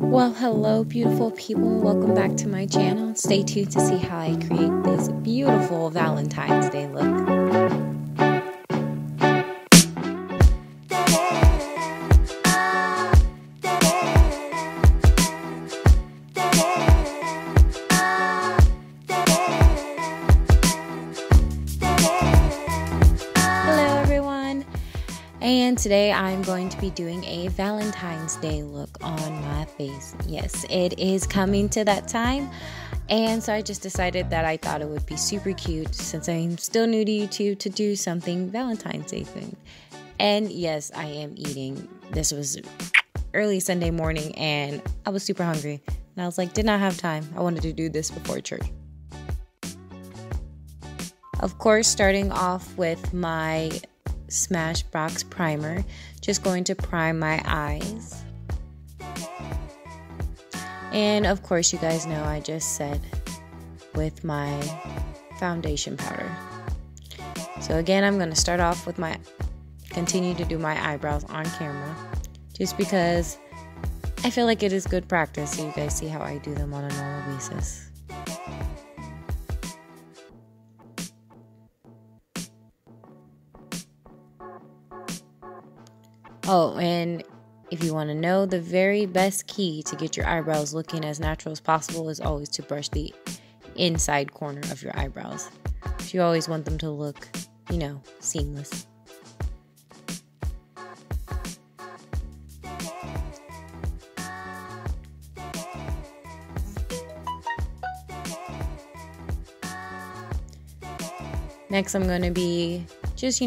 Well, hello beautiful people, welcome back to my channel. Stay tuned to see how I create this beautiful Valentine's Day look. Hello everyone, and today I'm going to be doing a Valentine's Day look on my face. Yes, it is coming to that time, and so I just decided that I thought it would be super cute, since I'm still new to YouTube, to do something Valentine's Day themed. And yes, I am eating. This was early Sunday morning and I was super hungry, and I was like, did not have time. I wanted to do this before church. Of course, starting off with my Smashbox primer, just going to prime my eyes. And of course, you guys know I just set with my foundation powder. So again, I'm going to start off with continue to do my eyebrows on camera, just because I feel like it is good practice, so you guys see how I do them on a normal basis. Oh, and if you want to know, the very best key to get your eyebrows looking as natural as possible is always to brush the inside corner of your eyebrows. You always want them to look, you know, seamless. Next, I'm going to be just,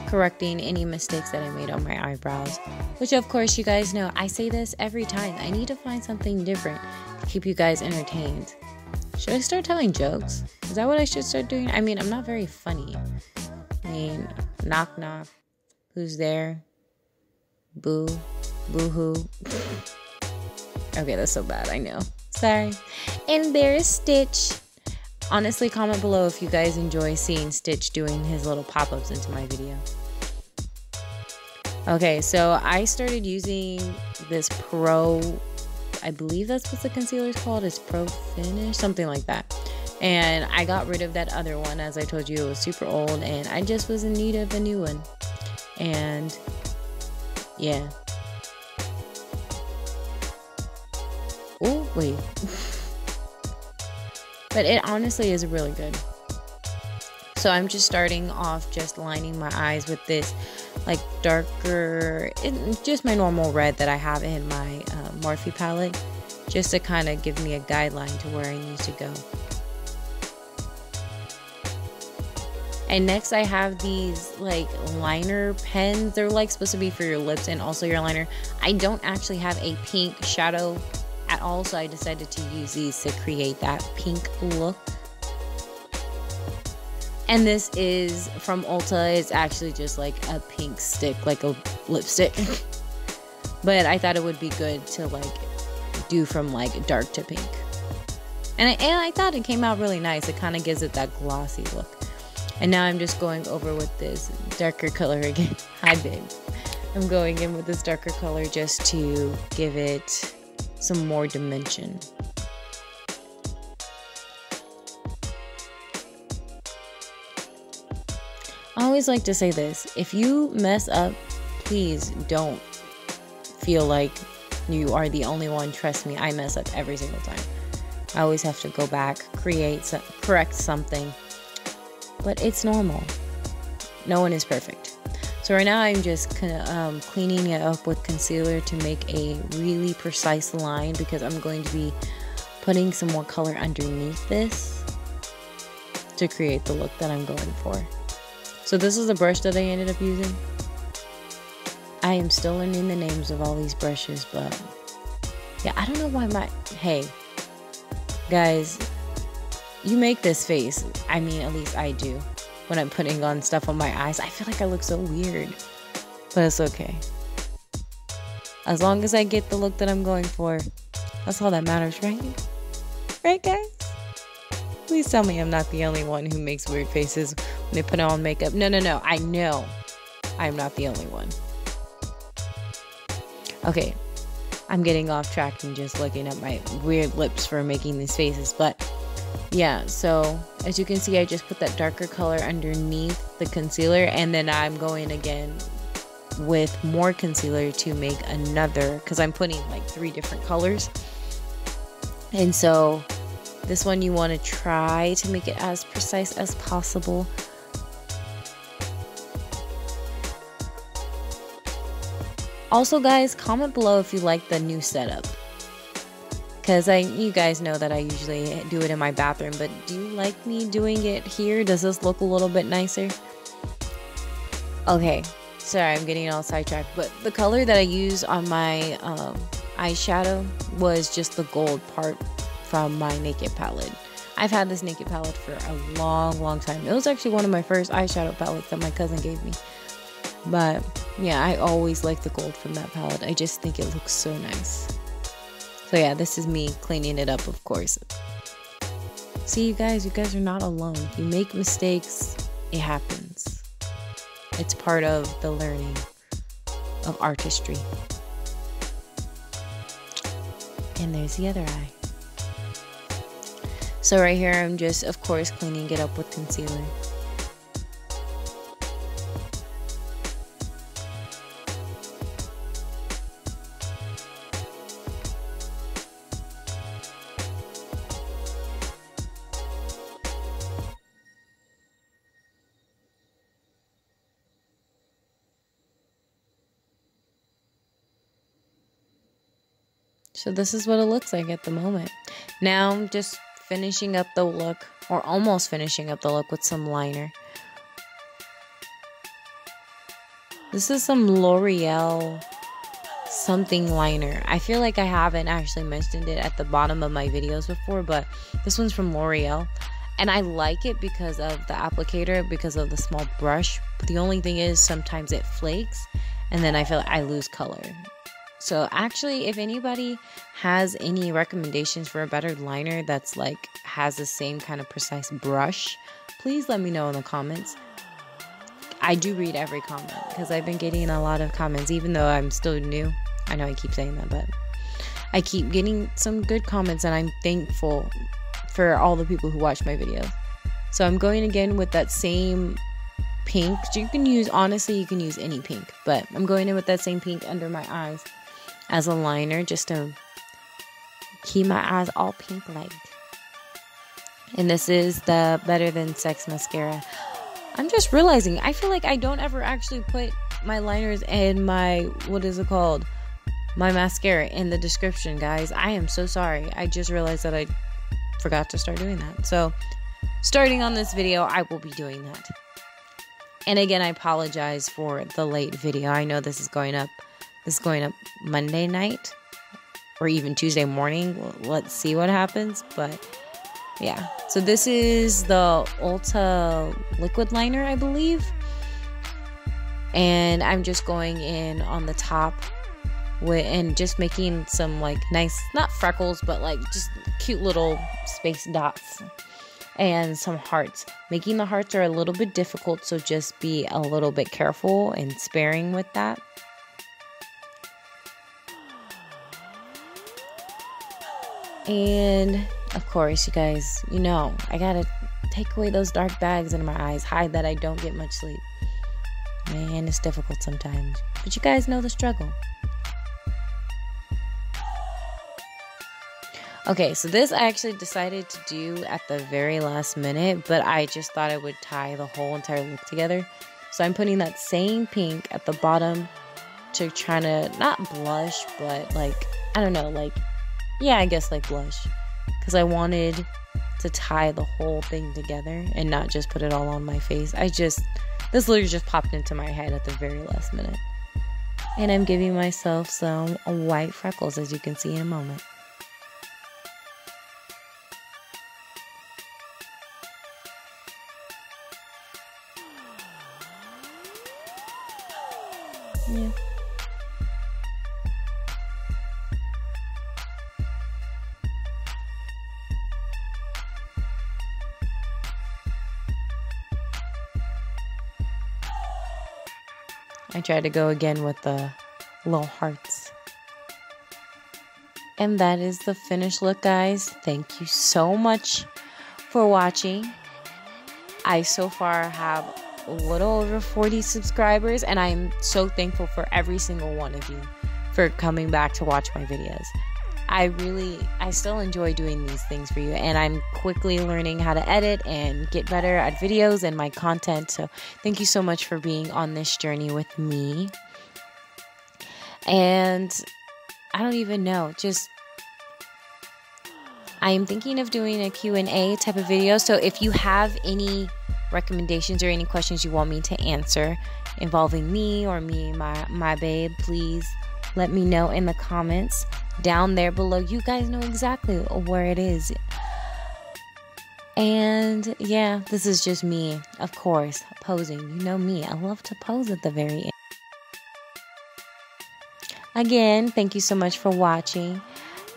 correcting any mistakes that I made on my eyebrows, which of course you guys know I say this every time. I need to find something different to keep you guys entertained. Should I start telling jokes? Is that what I should start doing? I mean, I'm not very funny. I mean, knock knock, who's there? Boo, boo-hoo. Okay, that's so bad, I know. Sorry. And there's Stitch. Honestly, comment below if you guys enjoy seeing Stitch doing his little pop-ups into my video. Okay, so I started using this I believe that's what the concealer is called. It's Pro Finish, something like that. And I got rid of that other one. As I told you, it was super old, and I just was in need of a new one. And yeah. Oh, wait. But it honestly is really good. So I'm just starting off just lining my eyes with this like darker, just my normal red that I have in my Morphe palette, just to kind of give me a guideline to where I need to go. And next I have these like liner pens. They're like supposed to be for your lips and also your liner. I don't actually have a pink shadow at all, so I decided to use these to create that pink look. And this is from Ulta. It's actually just like a pink stick, like a lipstick. But I thought it would be good to like do from like dark to pink. And I thought it came out really nice. It kind of gives it that glossy look. And now I'm just going over with this darker color again. Hi, babe. I'm going in with this darker color just to give it some more dimension. I always like to say this: if you mess up, please don't feel like you are the only one. Trust me, I mess up every single time. I always have to go back, correct something, but it's normal. No one is perfect. So right now I'm just cleaning it up with concealer to make a really precise line, because I'm going to be putting some more color underneath this to create the look that I'm going for. So this is the brush that I ended up using. I am still learning the names of all these brushes, but yeah, I don't know why hey, guys, you make this face. I mean, at least I do. When I'm putting on stuff on my eyes, I feel like I look so weird, but it's okay. As long as I get the look that I'm going for, that's all that matters, right? Right, guys? Please tell me I'm not the only one who makes weird faces when they put on makeup. No. I know I'm not the only one. Okay, I'm getting off track and just looking at my weird lips for making these faces. But yeah, so as you can see, I just put that darker color underneath the concealer, and then I'm going again with more concealer to make another, because I'm putting like 3 different colors. And so this one you want to try to make it as precise as possible. Also guys, comment below if you like the new setup, because you guys know that I usually do it in my bathroom, but do you like me doing it here? Does this look a little bit nicer? Okay, sorry, I'm getting all sidetracked, but the color that I use on my eyeshadow was just the gold part from my Naked palette. I've had this Naked palette for a long time. It was actually one of my first eyeshadow palettes that my cousin gave me. But yeah, I always like the gold from that palette. I just think it looks so nice. So yeah, this is me cleaning it up, of course. See, you guys are not alone. If you make mistakes, it happens. It's part of the learning of artistry. And there's the other eye. So right here, I'm just, of course, cleaning it up with concealer. So this is what it looks like at the moment. Now I'm just finishing up the look, or almost finishing up the look, with some liner. This is some L'Oreal something liner. I feel like I haven't actually mentioned it at the bottom of my videos before, but this one's from L'Oreal. And I like it because of the applicator, because of the small brush. But the only thing is sometimes it flakes, and then I feel like I lose color. So actually, if anybody has any recommendations for a better liner that's like has the same kind of precise brush, please let me know in the comments. I do read every comment because I've been getting a lot of comments, even though I'm still new. I know I keep saying that, but I keep getting some good comments, and I'm thankful for all the people who watch my videos. So I'm going again with that same pink. You can use, honestly, you can use any pink, but I'm going in with that same pink under my eyes as a liner, just to keep my eyes all pink like. And this is the Better Than Sex mascara. I'm just realizing, I feel like I don't ever actually put my liners and my, what is it called, my mascara in the description, guys. I am so sorry. I just realized that I forgot to start doing that. So starting on this video, I will be doing that. And again, I apologize for the late video. I know this is going up Monday night or even Tuesday morning. Let's see what happens. But yeah, so this is the Ulta liquid liner, I believe. And I'm just going in on the top and just making some like nice, not freckles, but like just cute little space dots and some hearts. Making the hearts are a little bit difficult, so just be a little bit careful and sparing with that. And of course, you guys, you know, I gotta take away those dark bags in my eyes, hide that I don't get much sleep. Man, it's difficult sometimes, but you guys know the struggle. Okay, so this I actually decided to do at the very last minute, but I just thought I would tie the whole entire look together. So I'm putting that same pink at the bottom to try to, not blush, but like, I don't know, like, yeah, I guess like blush. Because I wanted to tie the whole thing together and not just put it all on my face. This literally just popped into my head at the very last minute. And I'm giving myself some white freckles, as you can see in a moment. Yeah. I tried to go again with the little hearts. And that is the finished look, guys. Thank you so much for watching. I so far have a little over 40 subscribers, and I'm so thankful for every single one of you for coming back to watch my videos. I still enjoy doing these things for you, and I'm quickly learning how to edit and get better at videos and my content. So thank you so much for being on this journey with me. And I don't even know, I am thinking of doing a Q&A type of video. So if you have any recommendations or any questions you want me to answer involving me or my babe, please let me know in the comments down there below. You guys know exactly where it is. And yeah, this is just me, of course, posing. You know me, I love to pose at the very end. Again, thank you so much for watching.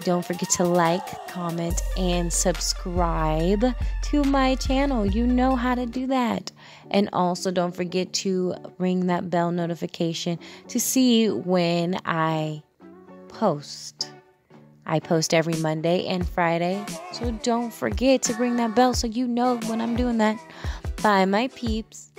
Don't forget to like, comment, and subscribe to my channel. You know how to do that. And also don't forget to ring that bell notification to see when I post. I post every Monday and Friday. So don't forget to ring that bell so you know when I'm doing that. Bye, my peeps.